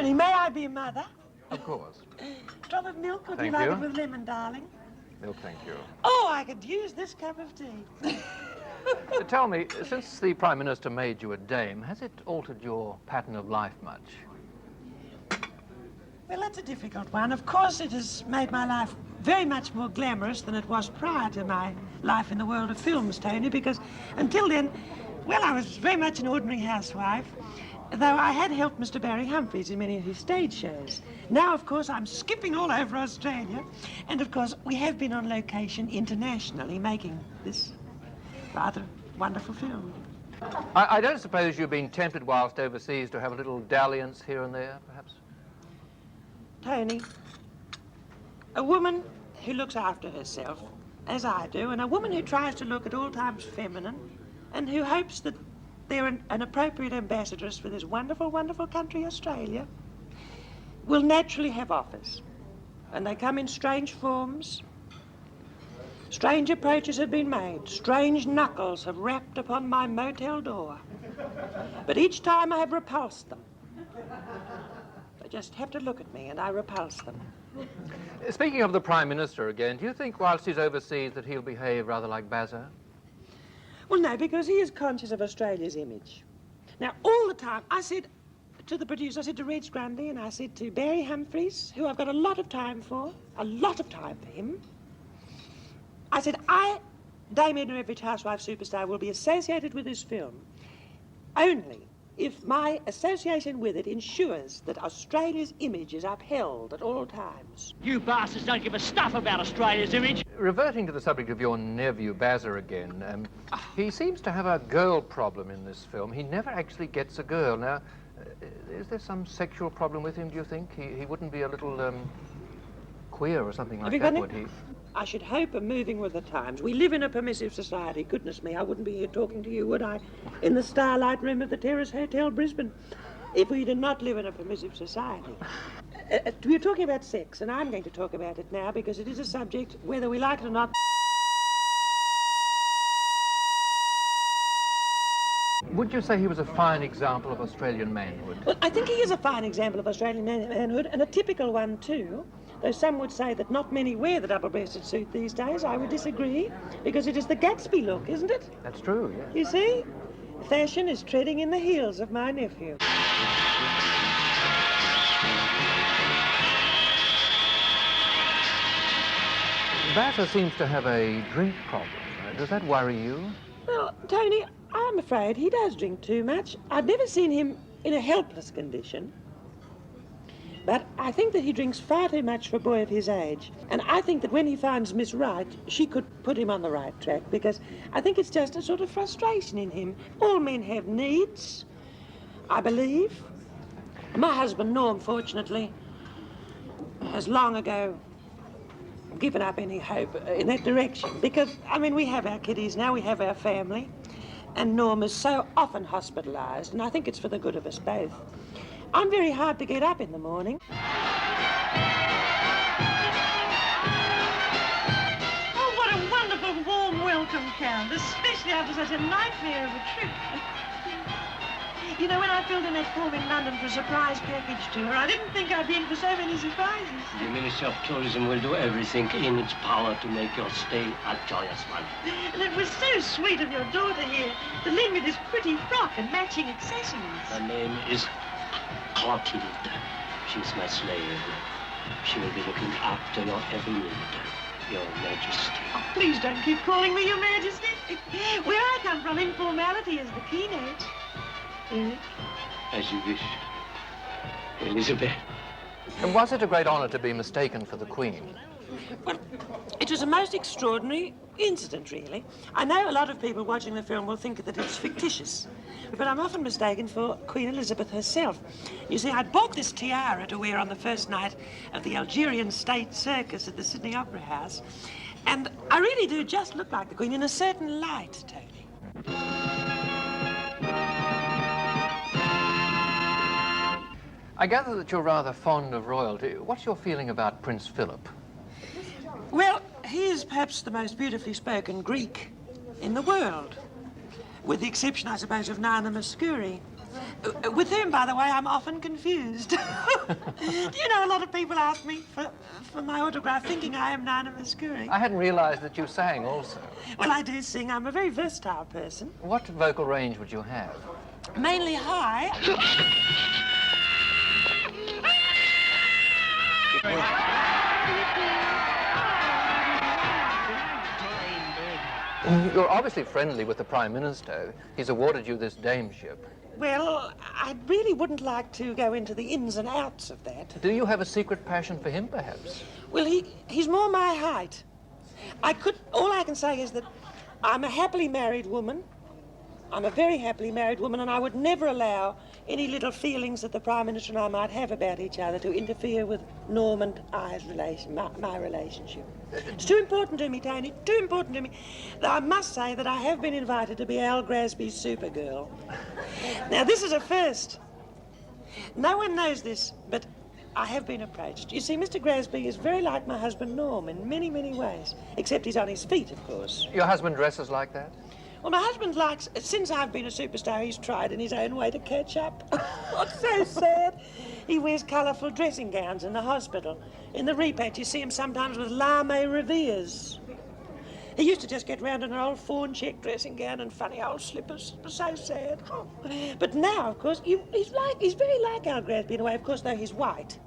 Tony, may I be mother? Of course. Drop of milk, would you Thank like you. it with lemon, darling? Milk, thank you. Oh, I could use this cup of tea. Tell me, since the Prime Minister made you a dame, has it altered your pattern of life much? Well, that's a difficult one. Of course, it has made my life very much more glamorous than it was prior to my life in the world of films, Tony, because until then, well, I was very much an ordinary housewife, though I had helped Mr. Barry Humphries in many of his stage shows. Now, of course, I'm skipping all over Australia, and of course, we have been on location internationally making this rather wonderful film. I don't suppose you've been tempted whilst overseas to have a little dalliance here and there, perhaps? Tony, a woman who looks after herself, as I do, and a woman who tries to look at all times feminine, and who hopes that they're an appropriate ambassadress for this wonderful, wonderful country, Australia, will naturally have offers. And they come in strange forms. Strange approaches have been made. Strange knuckles have rapped upon my motel door. But each time I have repulsed them. They just have to look at me and I repulse them. Speaking of the Prime Minister again, do you think whilst he's overseas that he'll behave rather like Bazza? Well, no, because he is conscious of Australia's image. Now, all the time, I said to the producer, I said to Reg Grundy, and I said to Barry Humphries, who I've got a lot of time for him, I said, Dame Edna Everett Housewife Superstar, will be associated with this film only if my association with it ensures that Australia's image is upheld at all times. You bastards don't give a stuff about Australia's image. Reverting to the subject of your nephew, Bazza, again, he seems to have a girl problem in this film. He never actually gets a girl. Now, is there some sexual problem with him, do you think? He wouldn't be a little queer or something like that, would he? I should hope are moving with the times. We live in a permissive society. Goodness me, I wouldn't be here talking to you, would I? In the Starlight Room of the Terrace Hotel, Brisbane, if we did not live in a permissive society. We're talking about sex, and I'm going to talk about it now because it is a subject, whether we like it or not. Would you say he was a fine example of Australian manhood? Well, I think he is a fine example of Australian manhood, and a typical one too. Though some would say that not many wear the double-breasted suit these days, I would disagree, because it is the Gatsby look, isn't it? That's true, yes. You see? Fashion is treading in the heels of my nephew. Bazza seems to have a drink problem. Does that worry you? Well, Tony, I'm afraid he does drink too much. I've never seen him in a helpless condition. But I think that he drinks far too much for a boy of his age. And I think that when he finds Miss Right, she could put him on the right track, because I think it's just a sort of frustration in him. All men have needs, I believe. My husband, Norm, fortunately, has long ago given up any hope in that direction. Because, I mean, we have our kiddies now, we have our family, and Norm is so often hospitalised, and I think it's for the good of us both. I'm very hard to get up in the morning. Oh, what a wonderful warm welcome, Count, especially after such a nightmare of a trip. You know, when I filled in that form in London for a surprise package tour, I didn't think I'd be in for so many surprises. The Ministry of Tourism will do everything in its power to make your stay a joyous one. And it was so sweet of your daughter here to lend me this pretty frock and matching accessories. Her name is Clotilde. She's my slave. She will be looking after your every need, Your Majesty. Oh, please don't keep calling me Your Majesty. Where I come from, informality is the keynote. As you wish, Elizabeth. And was it a great honour to be mistaken for the Queen? Well, it was a most extraordinary incident, really. I know a lot of people watching the film will think that it's fictitious, but I'm often mistaken for Queen Elizabeth herself. You see, I'd bought this tiara to wear on the first night of the Algerian State Circus at the Sydney Opera House, and I really do just look like the Queen in a certain light, Tony. I gather that you're rather fond of royalty. What's your feeling about Prince Philip? Well, he is perhaps the most beautifully spoken Greek in the world, with the exception, I suppose, of Nana Mouskouri. With whom, by the way, I'm often confused. Do you know, a lot of people ask me for my autograph thinking I am Nana Muscuri. I hadn't realized that you sang also. Well, I do sing. I'm a very versatile person. What vocal range would you have? Mainly high. You're obviously friendly with the Prime Minister. He's awarded you this dameship. Well, I really wouldn't like to go into the ins and outs of that. Do you have a secret passion for him, perhaps? Well, he's more my height. All I can say is that I'm a happily married woman. I'm a very happily married woman, and I would never allow any little feelings that the Prime Minister and I might have about each other to interfere with Norm and I's relation, my relationship. It's too important to me, Tony, too important to me. Though I must say that I have been invited to be Al Grasby's Supergirl. Now, this is a first. No one knows this, but I have been approached. You see, Mr. Grasby is very like my husband Norm in many, many ways, except he's on his feet, of course. Your husband dresses like that? Well, my husband likes, since I've been a superstar, he's tried in his own way to catch up. It's so sad. He wears colourful dressing gowns in the hospital. In the repat, you see him sometimes with lame reveres. He used to just get round in an old fawn check dressing gown and funny old slippers. It was so sad. But now, of course, he's very like Al Grasby in a way, of course, though he's white.